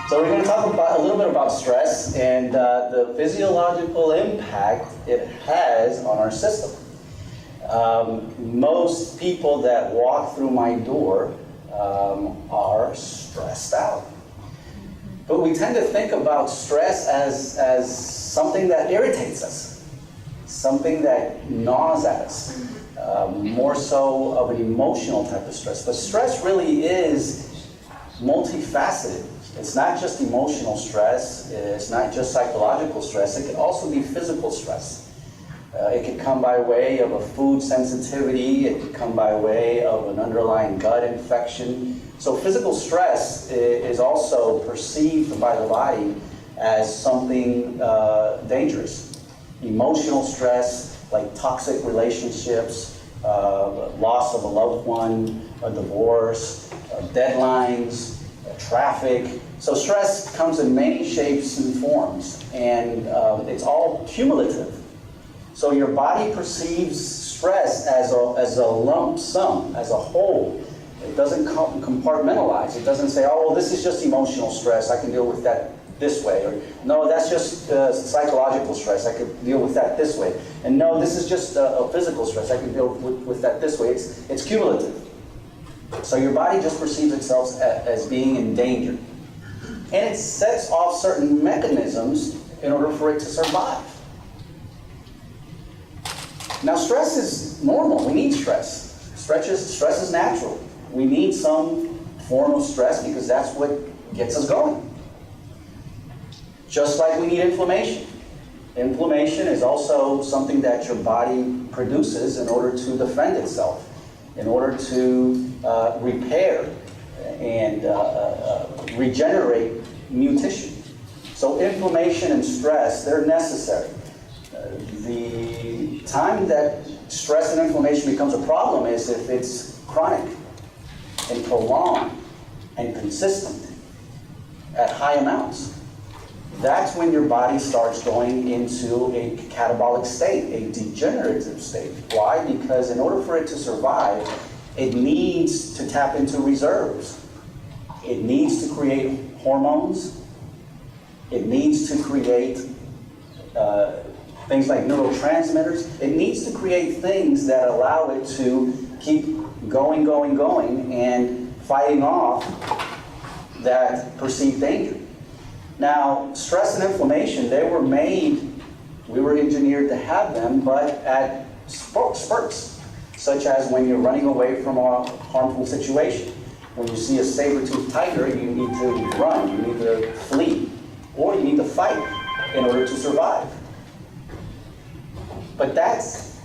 So we're going to talk about a little bit about stress and the physiological impact it has on our system. Most people that walk through my door are stressed out. But we tend to think about stress as something that irritates us, something that gnaws at us, more so of an emotional type of stress. But stress really is multifaceted. It's not just emotional stress, it's not just psychological stress, it can also be physical stress. It can come by way of a food sensitivity, it can come by way of an underlying gut infection. So physical stress is also perceived by the body as something dangerous. Emotional stress, like toxic relationships, loss of a loved one, a divorce, deadlines, traffic. So stress comes in many shapes and forms, and it's all cumulative. So your body perceives stress as a lump sum, as a whole. It doesn't compartmentalize. It doesn't say, oh, well, this is just emotional stress. I can deal with that this way. Or, no, that's just psychological stress. I can deal with that this way. And no, this is just a physical stress. I can deal with that this way. It's cumulative. So your body just perceives itself as being in danger. And it sets off certain mechanisms in order for it to survive. Now, stress is normal. We need stress. Stress is natural. We need some form of stress because that's what gets us going. Just like we need inflammation. Inflammation is also something that your body produces in order to defend itself, in order to repair and regenerate new tissue. So inflammation and stress, they're necessary. The time that stress and inflammation becomes a problem is if it's chronic and prolonged and consistent at high amounts. That's when your body starts going into a catabolic state, a degenerative state. Why? Because in order for it to survive, it needs to tap into reserves. It needs to create hormones. It needs to create things like neurotransmitters. It needs to create things that allow it to keep going, and fighting off that perceived danger. Now, stress and inflammation, we were engineered to have them, but at spurts, such as when you're running away from a harmful situation. When you see a saber-toothed tiger, you need to run, you need to flee, or you need to fight in order to survive. But that's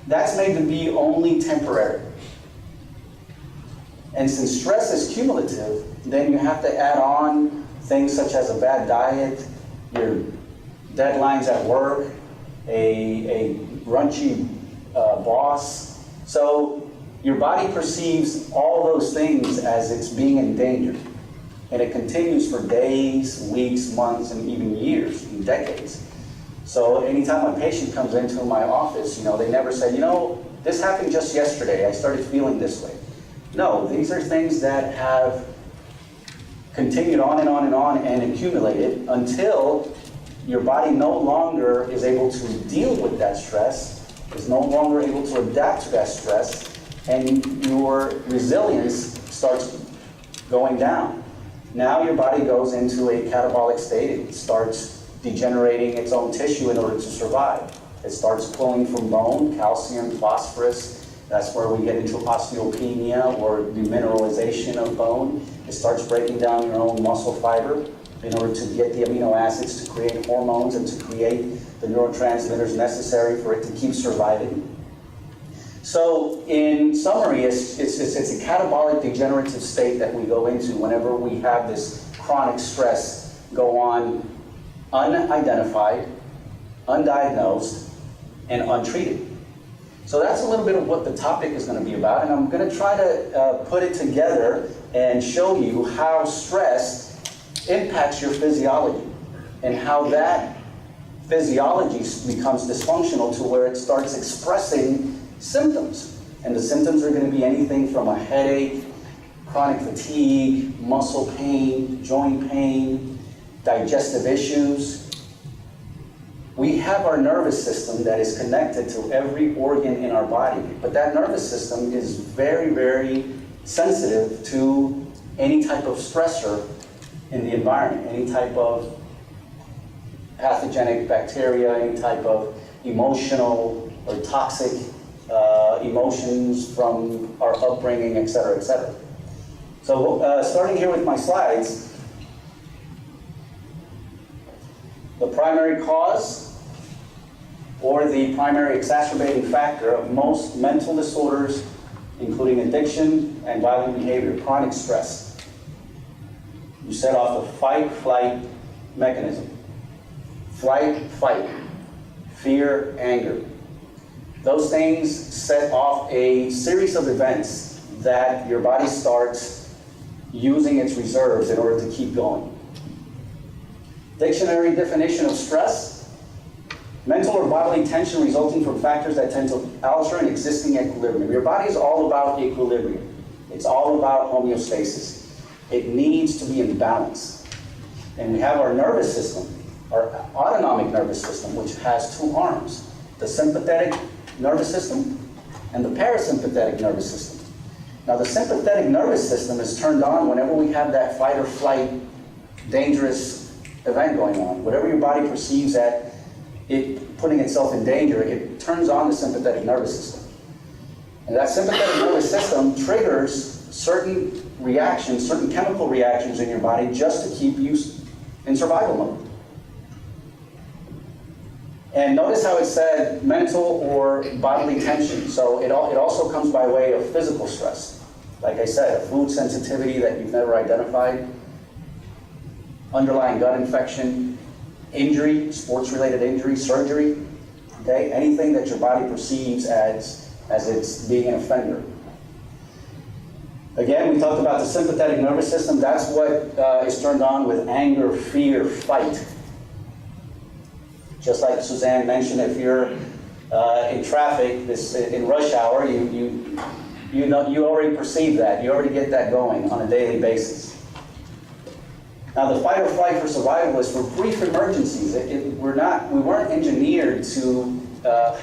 made to be only temporary. And since stress is cumulative, then you have to add on things such as a bad diet, your deadlines at work, a raunchy boss. So your body perceives all those things as it's being in danger. And it continues for days, weeks, months, and even years and decades. So anytime a patient comes into my office, they never say, this happened just yesterday. I started feeling this way. No, these are things that have continued on and on and on and accumulated until your body no longer is able to deal with that stress, is no longer able to adapt to that stress, and your resilience starts going down. Now your body goes into a catabolic state. It starts degenerating its own tissue in order to survive. It starts pulling from bone, calcium, phosphorus. That's where we get into osteopenia or demineralization of bone. It starts breaking down your own muscle fiber in order to get the amino acids to create hormones and to create the neurotransmitters necessary for it to keep surviving. So in summary, it's a catabolic degenerative state that we go into whenever we have this chronic stress go on unidentified, undiagnosed, and untreated. So that's a little bit of what the topic is going to be about, and I'm going to try to put it together and show you how stress impacts your physiology and how that physiology becomes dysfunctional to where it starts expressing symptoms. And the symptoms are going to be anything from a headache, chronic fatigue, muscle pain, joint pain, digestive issues. We have our nervous system that is connected to every organ in our body, but that nervous system is very, very sensitive to any type of stressor in the environment, any type of pathogenic bacteria, any type of emotional or toxic emotions from our upbringing, et cetera, et cetera. So starting here with my slides, the primary cause or the primary exacerbating factor of most mental disorders, including addiction and violent behavior, chronic stress. You set off the fight-flight mechanism. Flight, fight, fear, anger. Those things set off a series of events that your body starts using its reserves in order to keep going. Dictionary definition of stress: mental or bodily tension resulting from factors that tend to alter an existing equilibrium. Your body is all about equilibrium. It's all about homeostasis. It needs to be in balance. And we have our nervous system, our autonomic nervous system, which has two arms: the sympathetic nervous system and the parasympathetic nervous system. Now, the sympathetic nervous system is turned on whenever we have that fight or flight dangerous event going on. Whatever your body perceives that it putting itself in danger, it turns on the sympathetic nervous system. And that sympathetic nervous system triggers certain reactions, certain chemical reactions in your body just to keep you in survival mode. And notice how it said mental or bodily tension. So it also comes by way of physical stress. Like I said, a food sensitivity that you've never identified, underlying gut infection, injury, sports-related injury, surgery, okay? Anything that your body perceives as it's being an offender. Again, we talked about the sympathetic nervous system. That's what is turned on with anger, fear, fight. Just like Suzanne mentioned, if you're in traffic, in rush hour, you already perceive that. You already get that going on a daily basis. Now, the fight or flight for survival is for brief emergencies. We weren't engineered to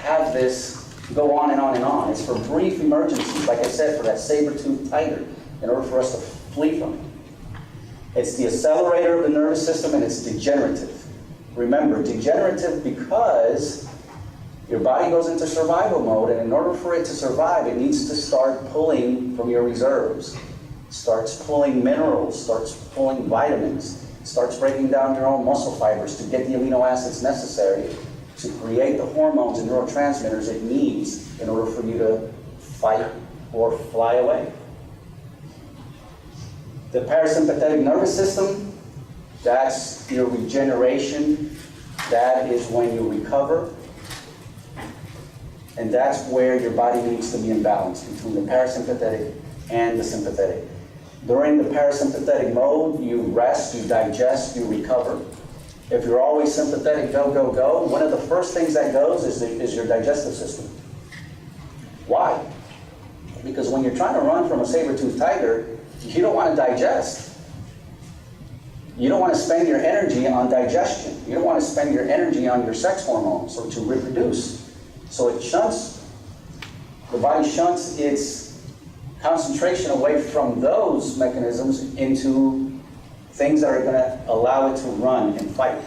have this go on and on and on. It's for brief emergencies, like I said, for that saber-toothed tiger, in order for us to flee from it. It's the accelerator of the nervous system, and it's degenerative. Remember, degenerative because your body goes into survival mode, and in order for it to survive, it needs to start pulling from your reserves. Starts pulling minerals, starts pulling vitamins, starts breaking down your own muscle fibers to get the amino acids necessary to create the hormones and neurotransmitters it needs in order for you to fight or fly away. The parasympathetic nervous system, that's your regeneration. That is when you recover. And that's where your body needs to be in balance between the parasympathetic and the sympathetic. During the parasympathetic mode, you rest, you digest, you recover. If you're always sympathetic, go, go, go, one of the first things that goes is your digestive system. Why? Because when you're trying to run from a saber-toothed tiger, you don't want to digest. You don't want to spend your energy on digestion. You don't want to spend your energy on your sex hormones or to reproduce. So the body shunts its concentration away from those mechanisms into things that are going to allow it to run and fight.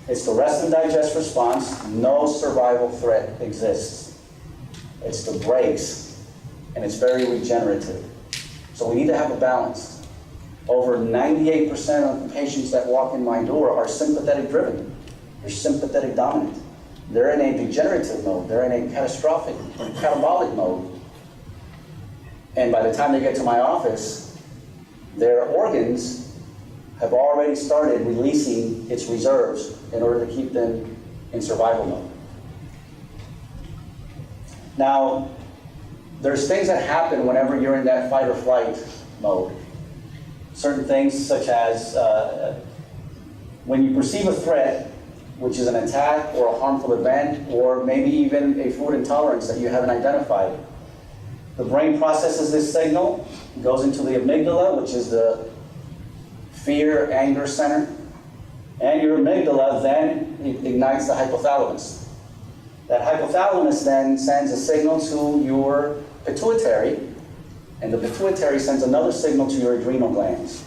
It's the rest and digest response. No survival threat exists. It's the brakes, and it's very regenerative. So we need to have a balance. Over 98% of the patients that walk in my door are sympathetic driven. They're sympathetic dominant. They're in a degenerative mode. They're in a catastrophic or catabolic mode. And by the time they get to my office, their organs have already started releasing its reserves in order to keep them in survival mode. Now, there's things that happen whenever you're in that fight or flight mode. Certain things such as when you perceive a threat, which is an attack or a harmful event, or maybe even a food intolerance that you haven't identified, The brain processes this signal, goes into the amygdala, which is the fear, anger center. And your amygdala then ignites the hypothalamus. That hypothalamus then sends a signal to your pituitary, and the pituitary sends another signal to your adrenal glands.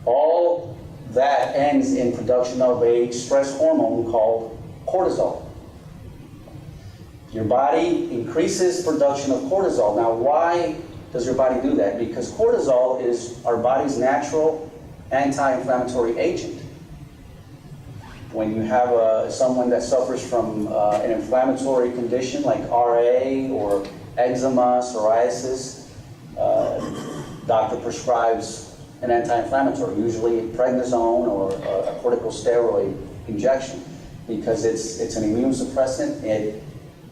All that ends in production of a stress hormone called cortisol. Your body increases production of cortisol. Now, why does your body do that? Because cortisol is our body's natural anti-inflammatory agent. When you have someone that suffers from an inflammatory condition like RA or eczema, psoriasis, doctor prescribes an anti-inflammatory, usually prednisone or a corticosteroid injection, because it's an immune suppressant. It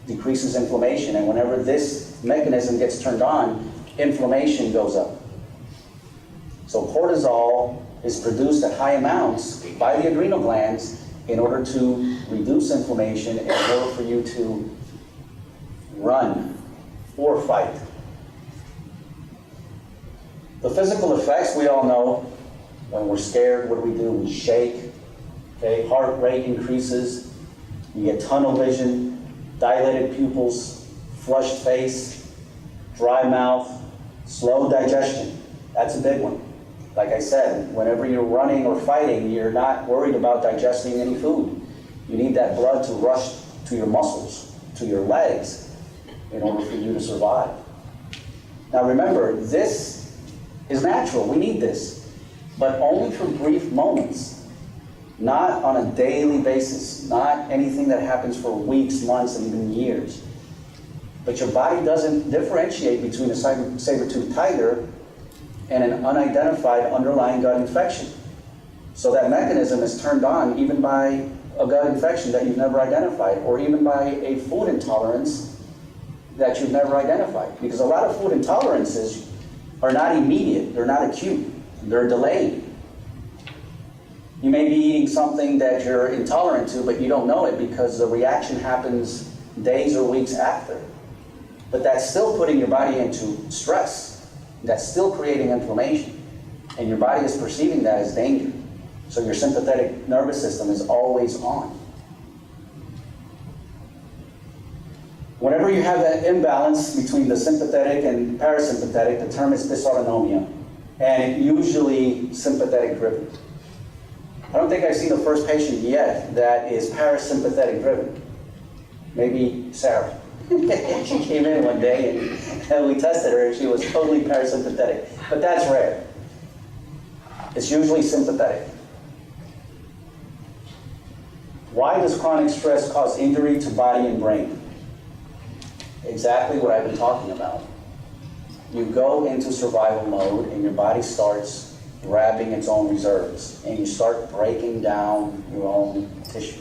decreases inflammation, and whenever this mechanism gets turned on, inflammation goes up. So cortisol is produced at high amounts by the adrenal glands in order to reduce inflammation, in order for you to run or fight. The physical effects, we all know. When we're scared, what do? We shake. Okay, heart rate increases. You get tunnel vision, dilated pupils, flushed face, dry mouth, slow digestion. That's a big one. Like I said, whenever you're running or fighting, you're not worried about digesting any food. You need that blood to rush to your muscles, to your legs, in order for you to survive. Now remember, this is natural. We need this, but only for brief moments, not on a daily basis, not anything that happens for weeks, months, and even years. But your body doesn't differentiate between a saber-toothed tiger and an unidentified underlying gut infection. So that mechanism is turned on even by a gut infection that you've never identified, or even by a food intolerance that you've never identified. Because a lot of food intolerances are not immediate, they're not acute, they're delayed. You may be eating something that you're intolerant to, but you don't know it because the reaction happens days or weeks after. But that's still putting your body into stress. That's still creating inflammation. And your body is perceiving that as danger. So your sympathetic nervous system is always on. Whenever you have that imbalance between the sympathetic and parasympathetic, the term is dysautonomia. And it's usually sympathetic driven. I don't think I've seen the first patient yet that is parasympathetic driven. Maybe Sarah. She came in one day and we tested her and she was totally parasympathetic. But that's rare. It's usually sympathetic. Why does chronic stress cause injury to body and brain? Exactly what I've been talking about. You go into survival mode and your body starts grabbing its own reserves, and you start breaking down your own tissue.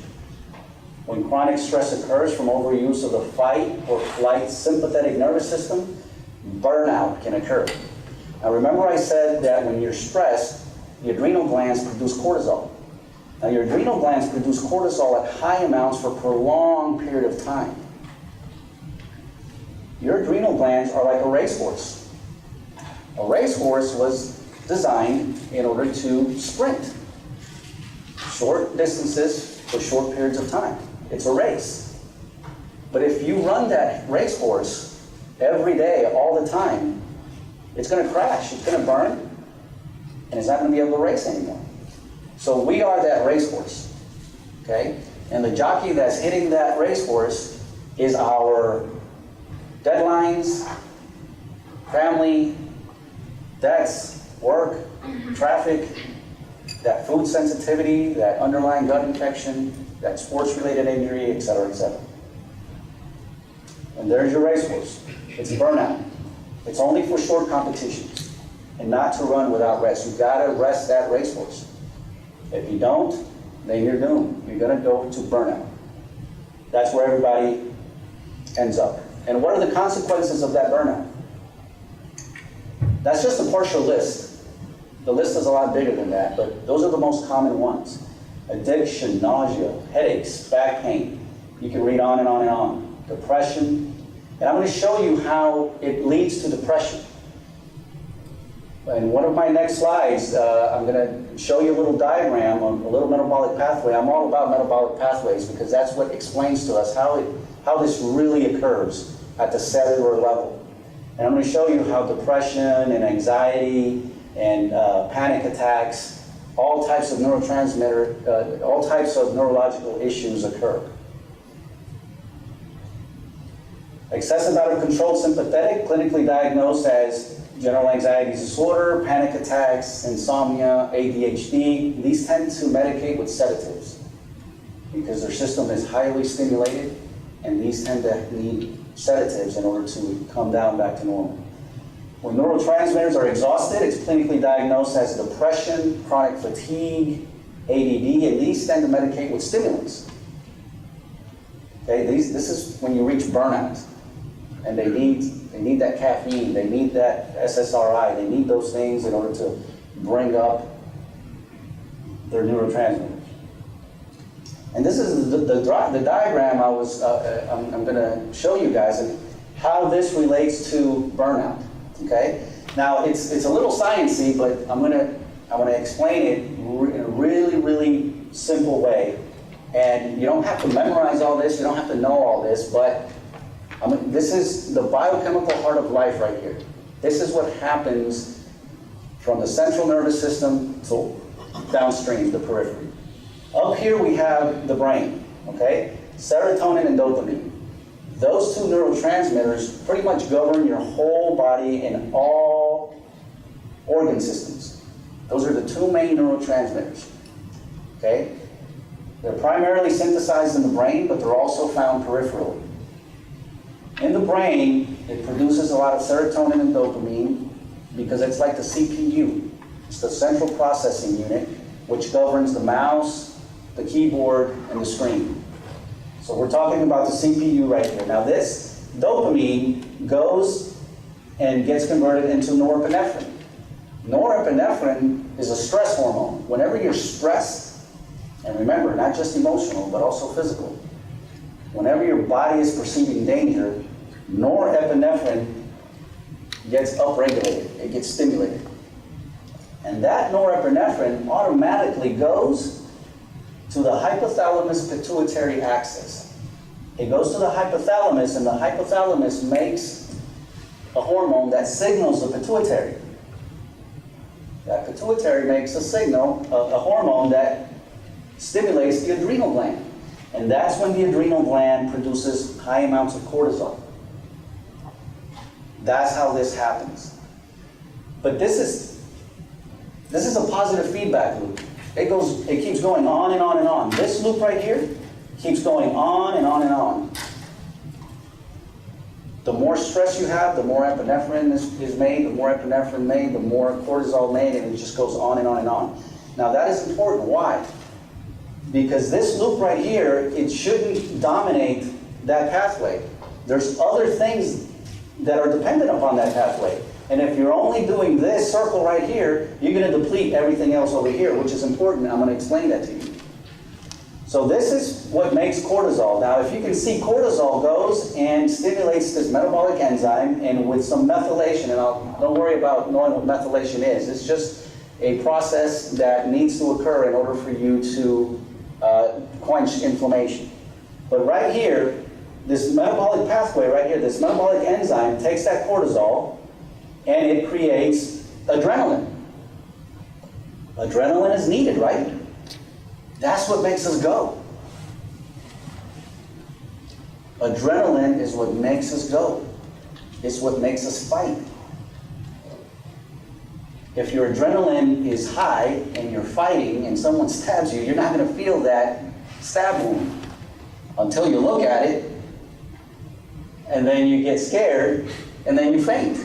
When chronic stress occurs from overuse of the fight or flight sympathetic nervous system, burnout can occur. Now remember I said that when you're stressed, the adrenal glands produce cortisol. Now your adrenal glands produce cortisol at high amounts for a prolonged period of time. Your adrenal glands are like a racehorse. A racehorse was designed in order to sprint short distances for short periods of time. It's a race. But if you run that racehorse every day, all the time, it's going to crash, it's going to burn, and it's not going to be able to race anymore. So we are that racehorse, okay? And the jockey that's hitting that racehorse is our deadlines, family, debts, work, traffic, that food sensitivity, that underlying gut infection, that sports-related injury, etc., etc. And there's your racehorse. It's burnout. It's only for short competitions and not to run without rest. You've got to rest that racehorse. If you don't, then you're doomed. You're going to go to burnout. That's where everybody ends up. And what are the consequences of that burnout? That's just a partial list. The list is a lot bigger than that, but those are the most common ones. Addiction, nausea, headaches, back pain. You can read on and on and on. Depression, And I'm going to show you how it leads to depression. In one of my next slides, I'm going to show you a little diagram on a little metabolic pathway. I'm all about metabolic pathways because that's what explains to us how this really occurs at the cellular level. And I'm going to show you how depression and anxiety and panic attacks, all types of neurotransmitter, all types of neurological issues occur. Excessive out of control sympathetic, clinically diagnosed as general anxiety disorder, panic attacks, insomnia, ADHD. These tend to medicate with sedatives because their system is highly stimulated, and these tend to need sedatives in order to come down back to normal. When neurotransmitters are exhausted, it's clinically diagnosed as depression, chronic fatigue, ADD, and these tend to medicate with stimulants. Okay, this is when you reach burnout, and they need that caffeine, they need that SSRI, they need those things in order to bring up their neurotransmitters. And this is the diagram I'm going to show you guys and how this relates to burnout. Okay. Now it's a little sciencey, but I'm going to explain it in a really simple way. And you don't have to memorize all this. You don't have to know all this, but this is the biochemical heart of life right here. This is what happens from the central nervous system to downstream, the periphery. Up here we have the brain, okay? Serotonin and dopamine. Those two neurotransmitters pretty much govern your whole body and all organ systems. Those are the two main neurotransmitters, okay? They're primarily synthesized in the brain, but they're also found peripherally. In the brain, it produces a lot of serotonin and dopamine because it's like the CPU. It's the central processing unit, which governs the mouse, the keyboard, and the screen. So we're talking about the CPU right here. Now this dopamine goes and gets converted into norepinephrine. Norepinephrine is a stress hormone. Whenever you're stressed, and remember, not just emotional, but also physical, whenever your body is perceiving danger, norepinephrine gets upregulated, it gets stimulated. And that norepinephrine automatically goes to the hypothalamus pituitary axis. It goes to the hypothalamus, and the hypothalamus makes a hormone that signals the pituitary. That pituitary makes a signal, a hormone that stimulates the adrenal gland. And that's when the adrenal gland produces high amounts of cortisol. That's how this happens. But this is a positive feedback loop. It keeps going on and on and on. This loop right here keeps going on and on and on. The more stress you have, the more epinephrine is made, the more epinephrine made, the more cortisol made, and it just goes on and on and on. Now that is important. Why? Because this loop right here, it shouldn't dominate that pathway. There's other things that are dependent upon that pathway. And if you're only doing this circle right here, you're going to deplete everything else over here, which is important. I'm going to explain that to you. So this is what makes cortisol. Now, if you can see, cortisol goes and stimulates this metabolic enzyme, and with some methylation, and don't worry about knowing what methylation is. It's just a process that needs to occur in order for you to quench inflammation. But right here, this metabolic pathway right here, this metabolic enzyme takes that cortisol and it creates adrenaline. Adrenaline is needed, right? That's what makes us go. Adrenaline is what makes us go. It's what makes us fight. If your adrenaline is high and you're fighting and someone stabs you, you're not going to feel that stab wound until you look at it, and then you get scared, and then you faint.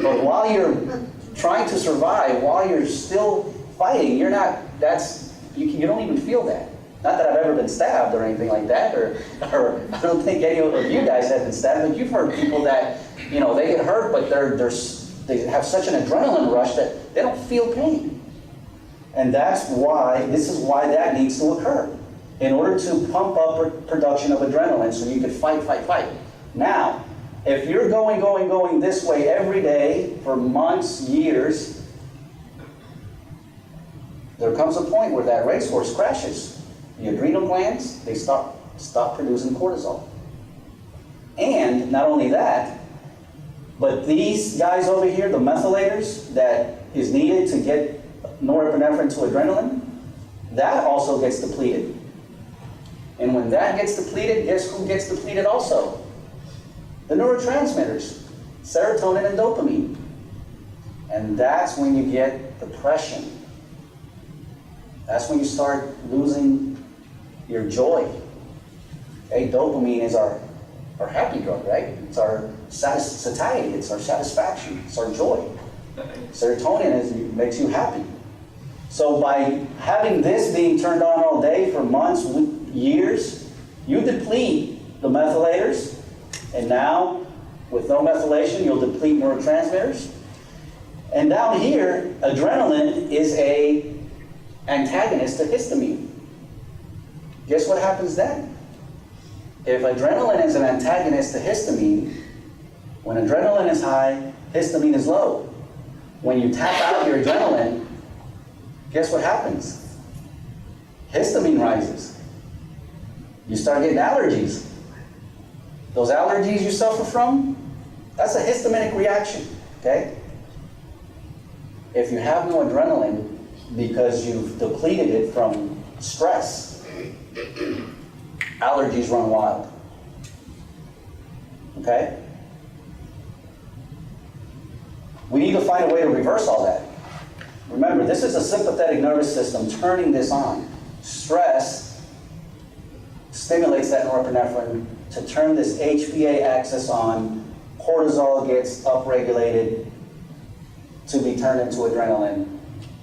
But while you're trying to survive, while you're still fighting, you don't even feel that. Not that I've ever been stabbed or anything like that, or I don't think any of you guys have been stabbed, but you've heard people that, they get hurt, but they have such an adrenaline rush that they don't feel pain. And this is why that needs to occur, in order to pump up production of adrenaline so you can fight. Now, If you're going this way every day for months, years, there comes a point where that racehorse crashes. The adrenal glands, they stop producing cortisol. And not only that, but these guys over here, the methylators that is needed to get norepinephrine to adrenaline, that also gets depleted. And when that gets depleted, guess who gets depleted also? The neurotransmitters, serotonin and dopamine. And that's when you get depression. That's when you start losing your joy. Okay, dopamine is our happy drug, right? It's our satiety, it's our satisfaction, it's our joy. Serotonin makes you happy. So by having this being turned on all day for months, years, you deplete the methylators, and now, with no methylation, you'll deplete neurotransmitters. And down here, adrenaline is an antagonist to histamine. Guess what happens then? If adrenaline is an antagonist to histamine, when adrenaline is high, histamine is low. When you tap out your adrenaline, guess what happens? Histamine rises. You start getting allergies. Those allergies you suffer from, that's a histaminic reaction, okay? If you have no adrenaline because you've depleted it from stress, allergies run wild, okay? We need to find a way to reverse all that. Remember, this is a sympathetic nervous system turning this on. Stress stimulates that norepinephrine to turn this HPA axis on. Cortisol gets upregulated to be turned into adrenaline.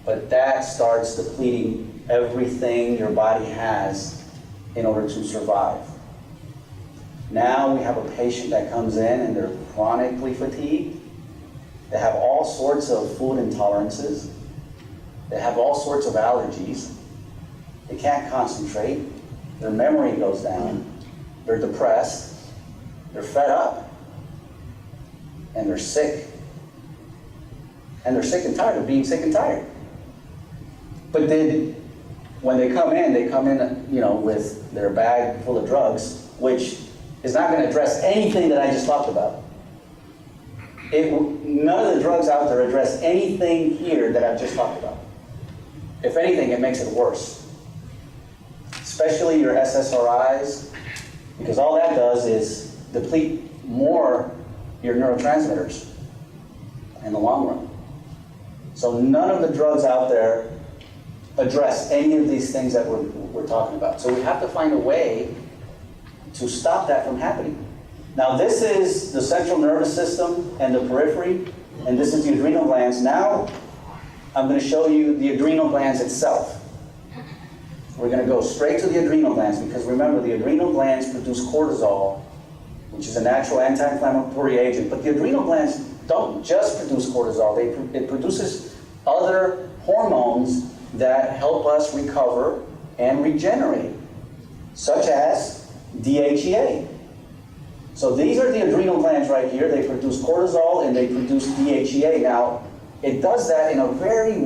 But that starts depleting everything your body has in order to survive. Now we have a patient that comes in and they're chronically fatigued. They have all sorts of food intolerances. They have all sorts of allergies. They can't concentrate. Their memory goes down. They're depressed. They're fed up. And they're sick. And they're sick and tired of being sick and tired. But then, when they come in, with their bag full of drugs, which is not going to address anything that I just talked about. None of the drugs out there address anything here that I've just talked about. If anything, it makes it worse. Especially your SSRIs, because all that does is deplete more your neurotransmitters in the long run. So none of the drugs out there address any of these things that we're talking about. So we have to find a way to stop that from happening. Now this is the central nervous system and the periphery, and this is the adrenal glands. Now I'm going to show you the adrenal glands itself. We're going to go straight to the adrenal glands because remember, the adrenal glands produce cortisol, which is a natural anti-inflammatory agent. But the adrenal glands don't just produce cortisol. It produces other hormones that help us recover and regenerate, such as DHEA. So these are the adrenal glands right here. They produce cortisol and they produce DHEA. Now, it does that in a very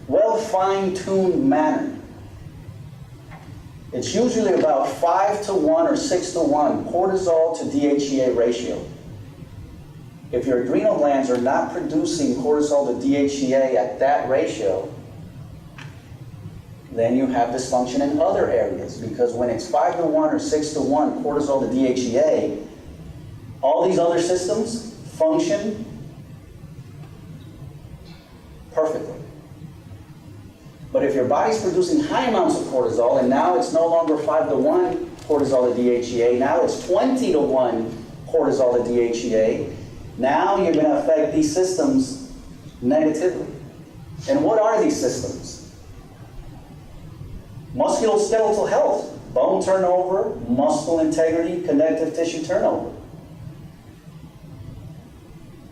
well fine-tuned manner. It's usually about 5-to-1 or 6-to-1 cortisol to DHEA ratio. If your adrenal glands are not producing cortisol to DHEA at that ratio, then you have dysfunction in other areas, because when it's 5-to-1 or 6-to-1 cortisol to DHEA, all these other systems function perfectly. But if your body's producing high amounts of cortisol, and now it's no longer 5-to-1 cortisol to DHEA, now it's 20-to-1 cortisol to DHEA, now you're going to affect these systems negatively. And what are these systems? Musculoskeletal health, bone turnover, muscle integrity, connective tissue turnover.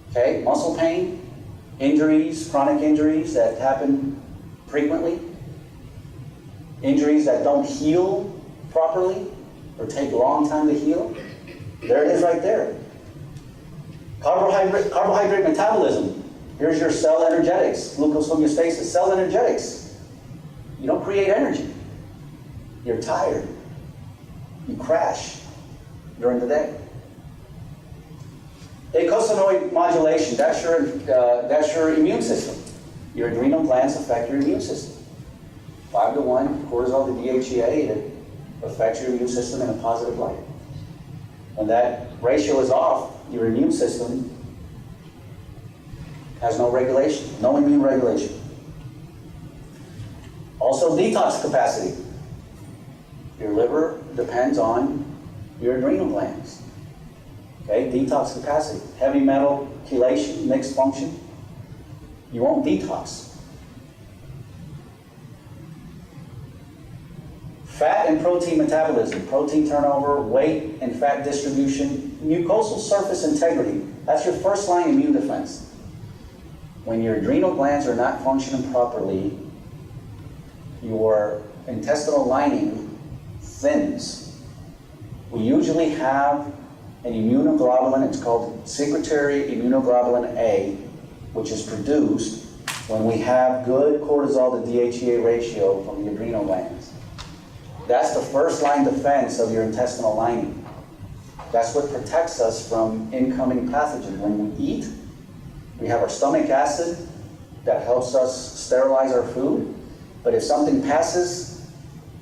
Okay, muscle pain, injuries, chronic injuries that happen frequently, injuries that don't heal properly or take a long time to heal. There it is right there. Carbohydrate metabolism. Here's your cell energetics. Glucose homeostasis, cell energetics. You don't create energy. You're tired. You crash during the day. Eicosanoid modulation, that's your immune system. Your adrenal glands affect your immune system. 5-to-1 cortisol to DHEA, it affects your immune system in a positive light. When that ratio is off, your immune system has no regulation, no immune regulation. Also, detox capacity. Your liver depends on your adrenal glands. Okay, detox capacity. Heavy metal chelation, mixed function. You won't detox. Fat and protein metabolism, protein turnover, weight and fat distribution, mucosal surface integrity. That's your first line immune defense. When your adrenal glands are not functioning properly, your intestinal lining thins. We usually have an immunoglobulin, it's called secretory immunoglobulin A, which is produced when we have good cortisol to DHEA ratio from the adrenal glands. That's the first line defense of your intestinal lining. That's what protects us from incoming pathogens. When we eat, we have our stomach acid that helps us sterilize our food. But if something passes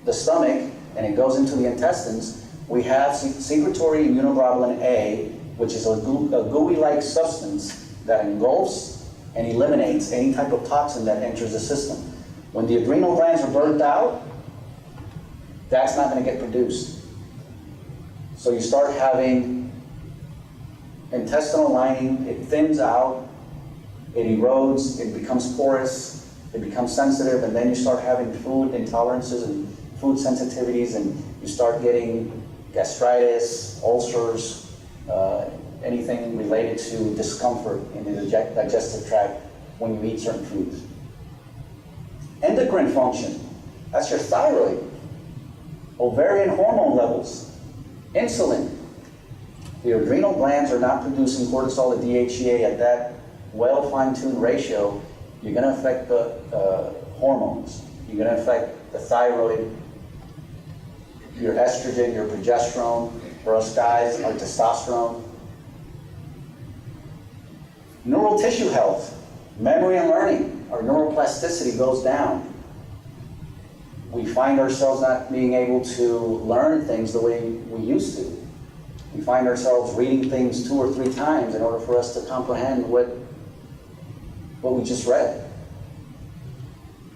the stomach and it goes into the intestines, we have secretory immunoglobulin A, which is a gooey-like substance that engulfs and eliminates any type of toxin that enters the system. When the adrenal glands are burnt out, that's not going to get produced. So you start having intestinal lining, it thins out, it erodes, it becomes porous, it becomes sensitive, and then you start having food intolerances and food sensitivities, and you start getting gastritis, ulcers, anything related to discomfort in the digestive tract when you eat certain foods. Endocrine function, that's your thyroid. Ovarian hormone levels, insulin. The adrenal glands are not producing cortisol and DHEA at that well fine-tuned ratio. You're going to affect the hormones. You're going to affect the thyroid, your estrogen, your progesterone. For us guys, our testosterone. Neural tissue health, memory and learning. Our neuroplasticity goes down. We find ourselves not being able to learn things the way we used to. We find ourselves reading things 2 or 3 times in order for us to comprehend what we just read.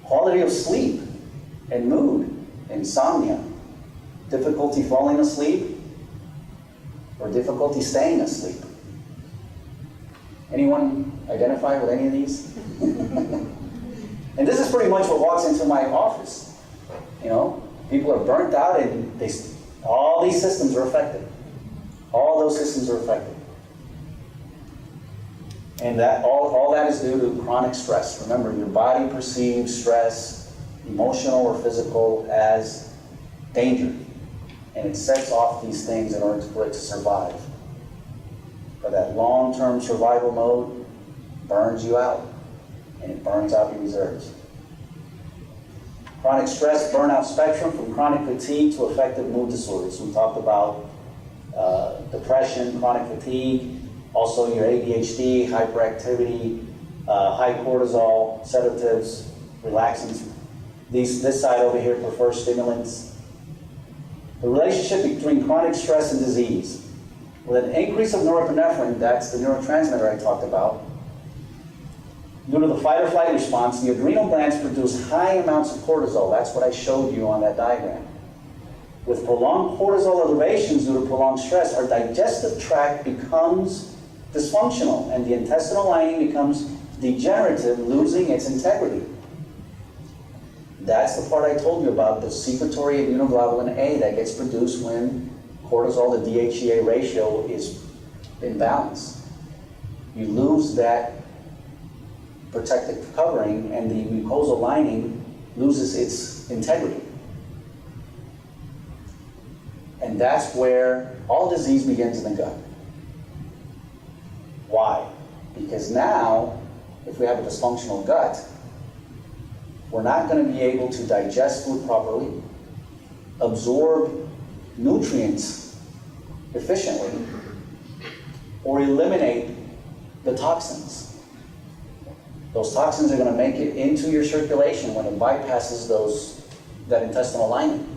Quality of sleep and mood, insomnia, difficulty falling asleep, or difficulty staying asleep. Anyone identify with any of these? And this is pretty much what walks into my office. You know, people are burnt out and all these systems are affected. All those systems are affected. And that all that is due to chronic stress. Remember, your body perceives stress, emotional or physical, as danger. And it sets off these things in order for it to survive. But that long-term survival mode burns you out. And it burns out your reserves. Chronic stress, burnout spectrum, from chronic fatigue to affective mood disorders. We talked about depression, chronic fatigue, also your ADHD, hyperactivity, high cortisol, sedatives, relaxants. This side over here prefers stimulants. The relationship between chronic stress and disease. With an increase of norepinephrine, that's the neurotransmitter I talked about, due to the fight or flight response, the adrenal glands produce high amounts of cortisol. That's what I showed you on that diagram. With prolonged cortisol elevations due to prolonged stress, our digestive tract becomes dysfunctional and the intestinal lining becomes degenerative, losing its integrity. That's the part I told you about, the secretory immunoglobulin A that gets produced when cortisol to DHEA ratio is in balance. You lose that protective covering and the mucosal lining loses its integrity. And that's where all disease begins in the gut. Why? Because now, if we have a dysfunctional gut, we're not going to be able to digest food properly, absorb nutrients efficiently, or eliminate the toxins. Those toxins are going to make it into your circulation when it bypasses that intestinal lining.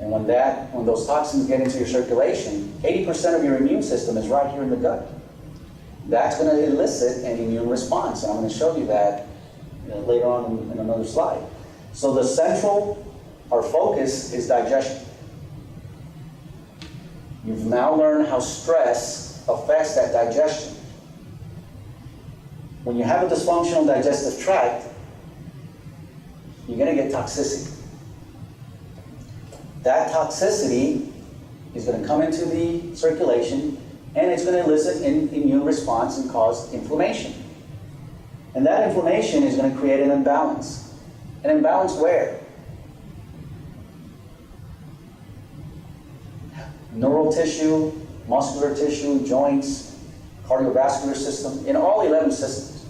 And when those toxins get into your circulation, 80% of your immune system is right here in the gut. That's going to elicit an immune response, and I'm going to show you that later on in another slide. So our focus is digestion. You've now learned how stress affects that digestion. When you have a dysfunctional digestive tract, you're going to get toxicity. That toxicity is going to come into the circulation, and it's going to elicit an immune response and cause inflammation. And that inflammation is going to create an imbalance. An imbalance where? Neural tissue, muscular tissue, joints, cardiovascular system, in all 11 systems.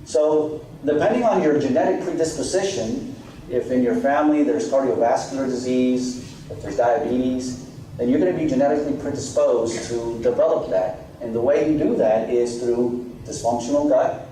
So depending on your genetic predisposition, if in your family there's cardiovascular disease, if there's diabetes, then you're going to be genetically predisposed to develop that. And the way you do that is through dysfunctional gut,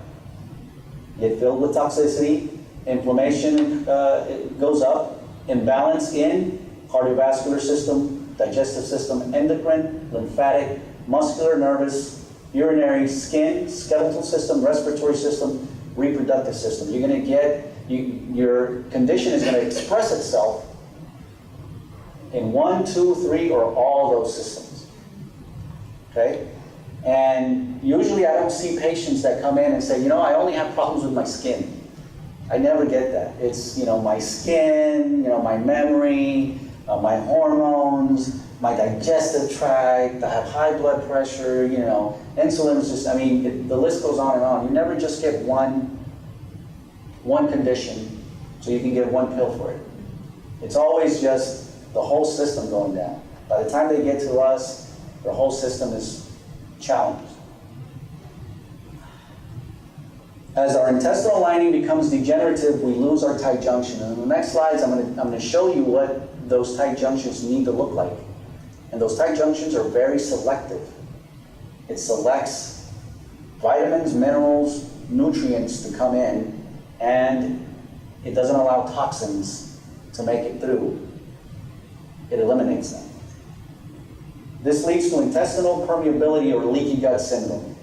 get filled with toxicity, inflammation goes up, imbalance in cardiovascular system, digestive system, endocrine, lymphatic, muscular, nervous, urinary, skin, skeletal system, respiratory system, reproductive system. You're going to get, your condition is going to express itself in 1, 2, 3, or all those systems. Okay? And usually I don't see patients that come in and say, I only have problems with my skin. I never get that. It's, my skin, my memory, my hormones, my digestive tract, I have high blood pressure, insulin resistance. The list goes on and on. You never just get one condition so you can get one pill for it. It's always just the whole system going down. By the time they get to us, the whole system is challenged. As our intestinal lining becomes degenerative, we lose our tight junction. And in the next slides, I'm going to show you what those tight junctions need to look like. And those tight junctions are very selective. It selects vitamins, minerals, nutrients to come in, and it doesn't allow toxins to make it through. It eliminates them. This leads to intestinal permeability or leaky gut syndrome,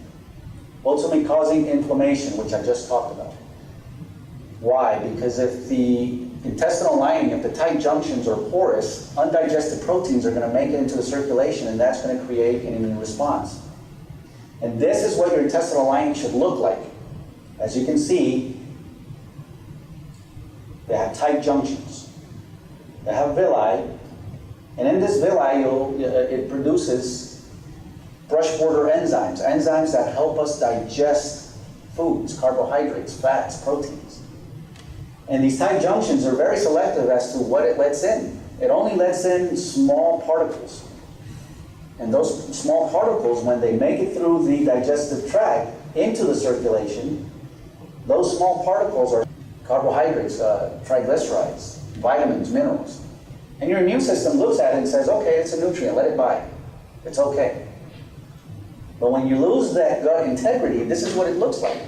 ultimately causing inflammation, which I just talked about. Why? Because if the intestinal lining, if the tight junctions are porous, undigested proteins are going to make it into the circulation, and that's going to create an immune response. And this is what your intestinal lining should look like. As you can see, they have tight junctions. They have villi, and in this villi, it produces brush border enzymes that help us digest foods, carbohydrates, fats, proteins. And these tight junctions are very selective as to what it lets in. It only lets in small particles. And those small particles, when they make it through the digestive tract into the circulation, those small particles are carbohydrates, triglycerides, vitamins, minerals. And your immune system looks at it and says, okay, it's a nutrient, let it by. It's okay. But when you lose that gut integrity, this is what it looks like.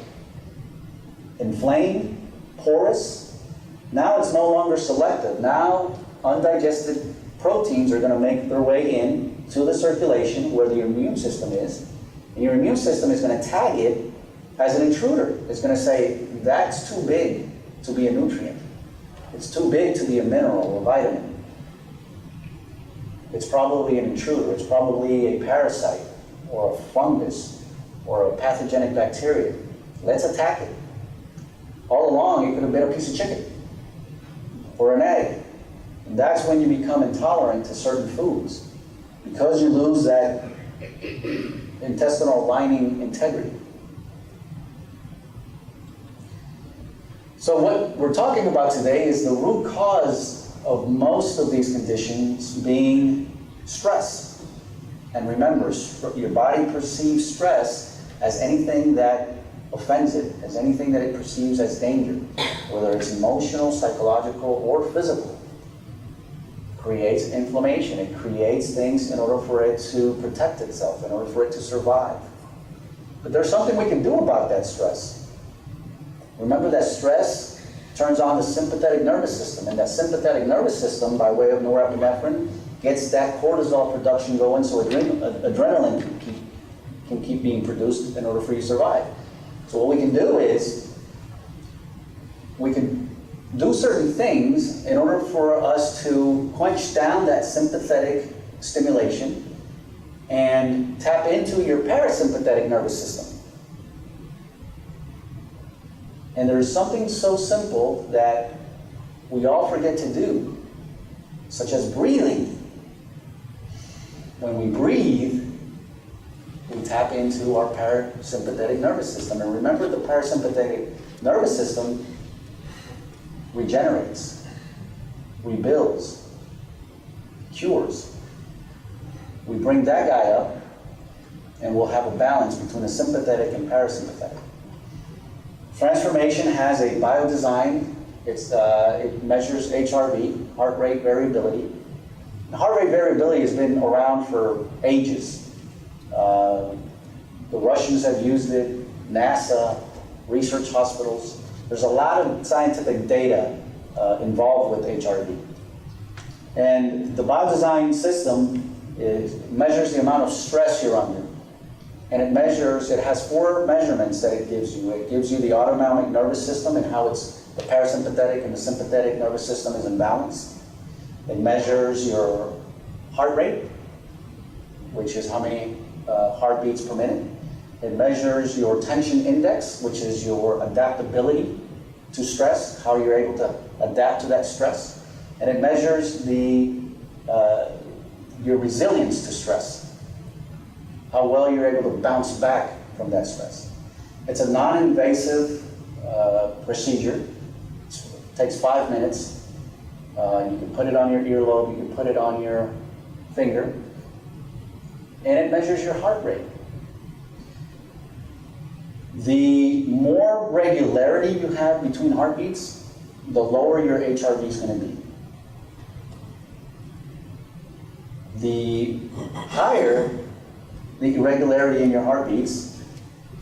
Inflamed, porous. Now it's no longer selective. Now undigested proteins are going to make their way in to the circulation where the immune system is. And your immune system is going to tag it as an intruder. It's going to say, that's too big to be a nutrient. It's too big to be a mineral or vitamin. It's probably an intruder. It's probably a parasite or a fungus or a pathogenic bacteria. Let's attack it. All along, it could have been a piece of chicken or an egg. And that's when you become intolerant to certain foods, because you lose that intestinal lining integrity. So what we're talking about today is the root cause of most of these conditions being stress. And remember, your body perceives stress as anything that offends it, as anything that it perceives as danger, whether it's emotional, psychological, or physical. It creates inflammation. It creates things in order for it to protect itself, in order for it to survive. But there's something we can do about that stress. Remember that stress turns on the sympathetic nervous system, and that sympathetic nervous system, by way of norepinephrine, gets that cortisol production going so adrenaline can keep being produced in order for you to survive. So what we can do is, we can do certain things in order for us to quench down that sympathetic stimulation and tap into your parasympathetic nervous system. And there's something so simple that we all forget to do, such as breathing. When we breathe, we tap into our parasympathetic nervous system. And remember, the parasympathetic nervous system regenerates, rebuilds, cures. We bring that guy up, and we'll have a balance between the sympathetic and parasympathetic. Transformation has a biodesign. It measures HRV, heart rate variability. Heart rate variability has been around for ages. The Russians have used it, NASA, research hospitals. There's a lot of scientific data involved with HRV. And the biodesign system measures the amount of stress you're under. And it has 4 measurements that it gives you. It gives you the autonomic nervous system and how the parasympathetic and the sympathetic nervous system is in balance. It measures your heart rate, which is how many heartbeats per minute. It measures your tension index, which is your adaptability to stress, how you're able to adapt to that stress. And it measures your resilience to stress, how well you're able to bounce back from that stress. It's a non-invasive procedure. It takes 5 minutes. You can put it on your earlobe, you can put it on your finger, and it measures your heart rate. The more regularity you have between heartbeats, the lower your HRV is going to be. The higher the irregularity in your heartbeats,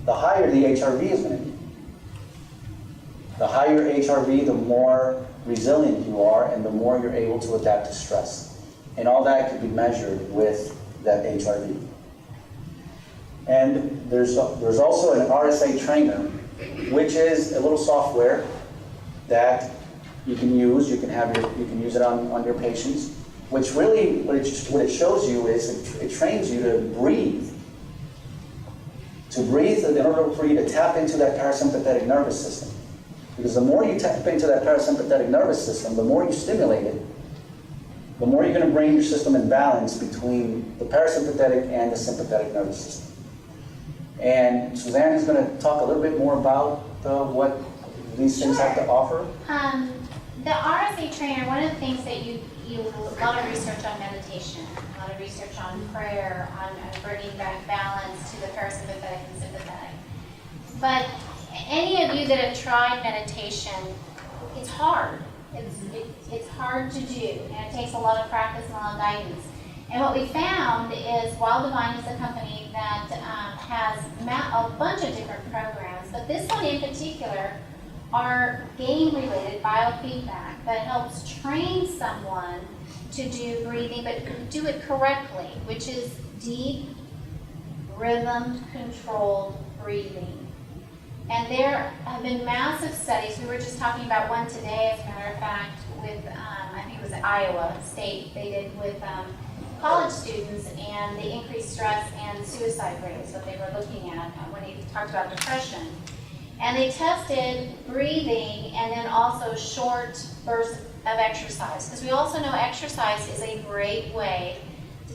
the higher the HRV is going to be. The higher HRV, the more resilient you are, and the more you're able to adapt to stress. And all that could be measured with that HRV. And there's also an RSA trainer, which is a little software that you can use. You can use it on your patients. Which really, what it shows you is it trains you to breathe. To breathe in order for you to tap into that parasympathetic nervous system. Because the more you tap into that parasympathetic nervous system, the more you stimulate it, the more you're going to bring your system in balance between the parasympathetic and the sympathetic nervous system. And Suzanne is going to talk a little bit more about what these things have to offer. The RSA trainer, one of the things that you a lot of research on meditation, a lot of research on prayer, on bringing back balance to the parasympathetic and sympathetic. But any of you that have tried meditation, it's hard. It's hard to do, and it takes a lot of practice and a lot of guidance. And what we found is Wild Divine is a company that has a bunch of different programs, but this one in particular are game-related biofeedback that helps train someone to do breathing, but do it correctly, which is deep, rhythmed, controlled breathing. And there have been massive studies. We were just talking about one today, as a matter of fact, with, I think it was Iowa State, they did with college students and the increased stress and suicide rates that they were looking at when they talked about depression. And they tested breathing and then also short bursts of exercise. Because we also know exercise is a great way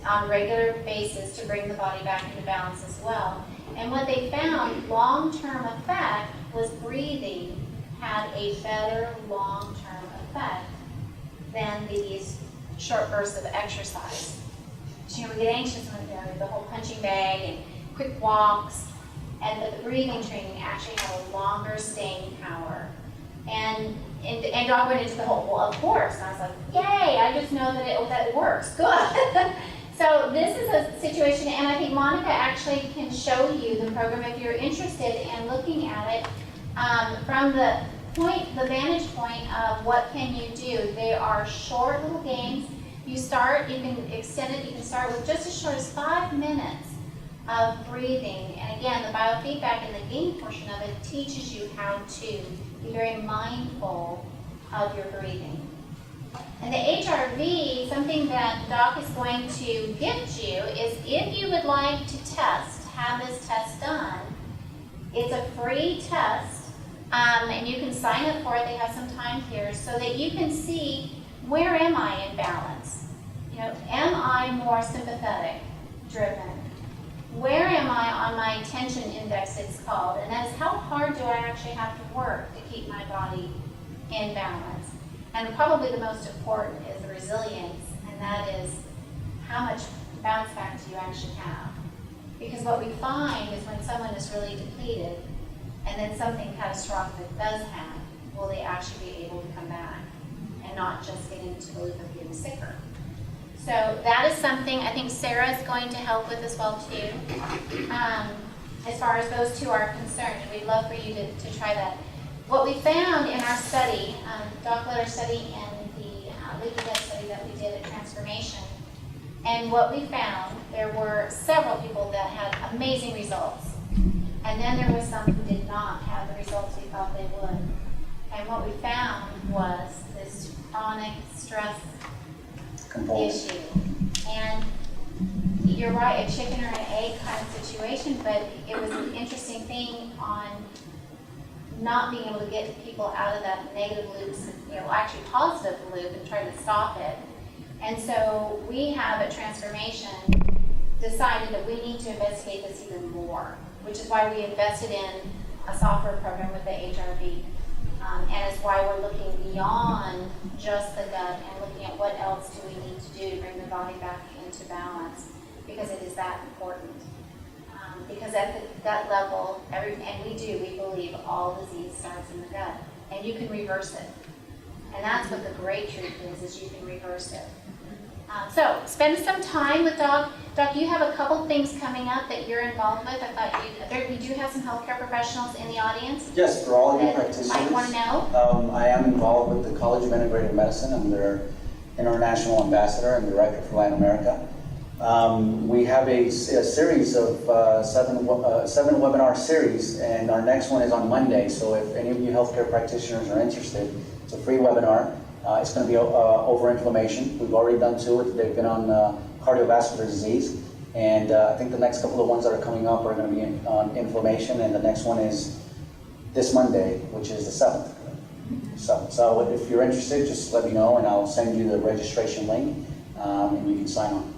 on a regular basis to bring the body back into balance as well. And what they found, long-term effect, was breathing had a better long-term effect than these short bursts of exercise. So, we get anxious when the whole punching bag and quick walks, and the breathing training actually have a longer staying power. And Doc went into the whole, well, of course. And I was like, yay, I just know that it works. Good. So this is a situation, and I think Monica actually can show you the program if you're interested in looking at it from the vantage point of what can you do. They are short little games. You can extend it, you can start with just as short as 5 minutes of breathing. And again, the biofeedback and the game portion of it teaches you how to be very mindful of your breathing. And the HRV, something that Doc is going to gift you is if you would like to have this test done, it's a free test, and you can sign up for it. They have some time here so that you can see, where am I in balance? Am I more sympathetic driven? Where am I on my tension index, it's called? And that is, how hard do I actually have to work to keep my body in balance? And probably the most important is the resilience, and that is, how much bounce back do you actually have? Because what we find is when someone is really depleted, and then something catastrophic does happen, will they actually be able to come back and not just get into the loop of getting sicker? So that is something I think Sarah is going to help with as well too. As far as those two are concerned, we'd love for you to try that. What we found in our study, Doc led our study and the leaky gut study that we did at Transformation, and what we found, there were several people that had amazing results, and then there was some who did not have the results we thought they would. And what we found was this chronic stress issue. And you're right, a chicken or an egg kind of situation, but it was an interesting thing on not being able to get people out of that negative loops, actually positive loop, and try to stop it. And so we have at Transformation decided that we need to investigate this even more, which is why we invested in a software program with the HRV. And it's why we're looking beyond just the gut and looking at what else do we need to do to bring the body back into balance, because it is that important. Because at the gut level, we believe all disease starts in the gut, and you can reverse it. And that's what the great truth is you can reverse it. So spend some time with Doc. Doc, you have a couple things coming up that you're involved with. I thought we do have some healthcare professionals in the audience. Yes, for all of you practitioners. Might want to know. I am involved with the College of Integrative Medicine. I'm their international ambassador and director for Latin America. We have a series of seven webinar series, and our next one is on Monday. So if any of you healthcare practitioners are interested, it's a free webinar. It's going to be over inflammation. We've already done two. They've been on cardiovascular disease, and I think the next couple of ones that are coming up are going to be on inflammation, and the next one is this Monday, which is the 7th. So if you're interested, just let me know, and I'll send you the registration link, and you can sign on.